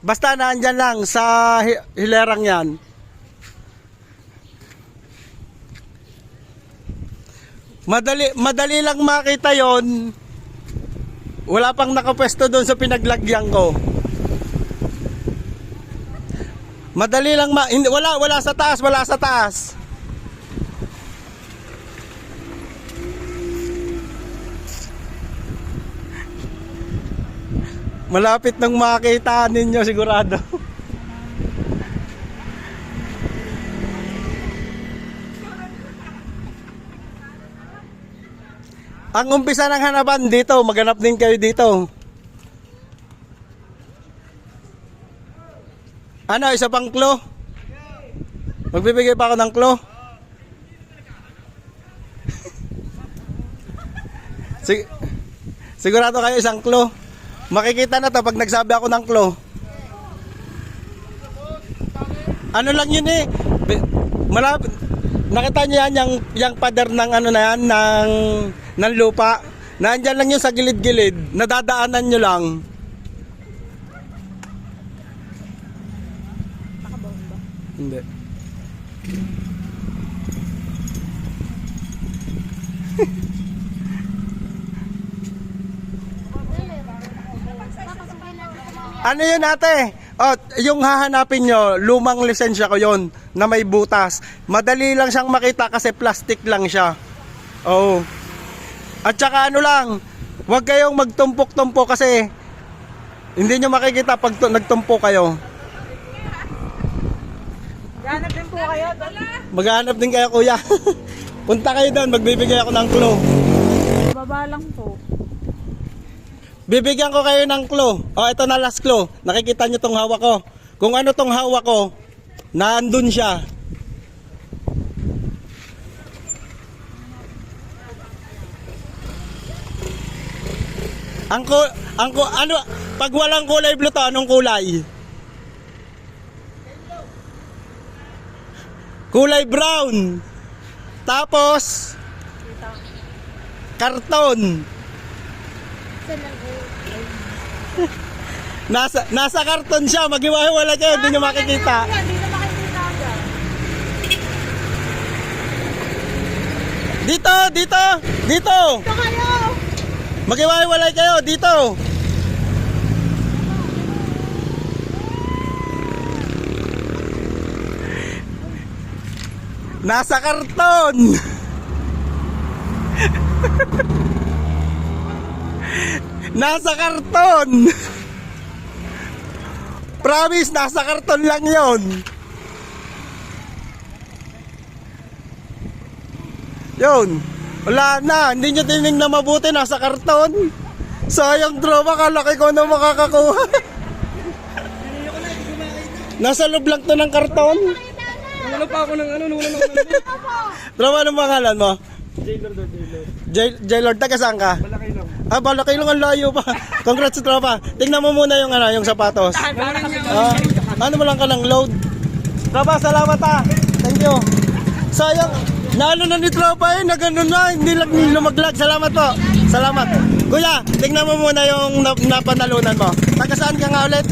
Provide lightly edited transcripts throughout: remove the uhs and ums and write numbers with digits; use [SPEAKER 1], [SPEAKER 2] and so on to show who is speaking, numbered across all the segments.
[SPEAKER 1] Basta naandyan lang sa hilerang yan. Madali lang makita yon. Wala pang nakapwesto doon sa pinaglagyan ko. Madali lang wala sa taas, wala sa taas. Malapit nang makita ninyo sigurado. Ang umpisa ng hanapan dito, maghanap din kayo dito. Ano, isa pang klo? Magbibigay pa ako ng klo? Sigurado kayo isang klo? Makikita na to pag nagsabi ako ng klo. Ano lang yun eh. Malapit. Nakita niyo yan, yung pader ng ano na yan, ng lupa. Nandyan lang yun sa gilid-gilid. Nadadaanan nyo lang.
[SPEAKER 2] Nakabomba.
[SPEAKER 1] Hindi. Ano yun ate? Oh, yung hahanapin nyo, lumang lisensya ko yon na may butas. Madali lang siyang makita kasi plastic lang siya. Oh. At saka ano lang, huwag kayong magtumpok-tumpok kasi hindi nyo makikita pag nagtumpok kayo.
[SPEAKER 2] Ganap din po kayo.
[SPEAKER 1] Maghanap din kayo kuya. Punta kayo doon, magbibigay ako ng clue.
[SPEAKER 2] Baba lang po.
[SPEAKER 1] Bibigyan ko kayo ng clue. Oh, ito na last clue. Nakikita nyo tong hawak ko. Kung ano tong hawak ko, naandun siya. Ano, pag walang kulay blue to, anong kulay? Kulay brown. Tapos, karton. Nasa karton siya, maghiwa-hiwala kayo, hindi nyo makikita.
[SPEAKER 2] Hindi na makikita agad.
[SPEAKER 1] Dito!
[SPEAKER 2] Ito kayo!
[SPEAKER 1] Maghiwa-hiwalay kayo, dito! Nasa karton! Nasa karton! Promise, nasa karton lang yon. Yun. Wala na. Hindi nyo tinignan mabuti. Nasa karton. Sayang drama. Kalaki ko na makakakuha. Nasa loob lang to ng karton.
[SPEAKER 3] Wala pa ako ng ano, wala na ako ng
[SPEAKER 1] Drama, anong pangalan mo? Jaylord, taga saan ka?
[SPEAKER 3] malaki lang.
[SPEAKER 1] Ah, balaki lang ang layo pa. Congrats sa tropa. Tingnan mo muna yung yung sapatos. Ano mo lang ka ng load? Tropa, salamat ah. Thank you. Sayang, naano na ni tropa na ganun na. Hindi lang lumaglag. Salamat po. Salamat. Kuya, tingnan mo muna yung napanalunan mo. Taga saan ka nga ulit?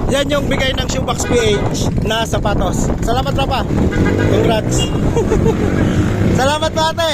[SPEAKER 1] Yan yung bigay ng Shoebox PH na sapatos. Salamat tropa. Congrats. Salamat po ate.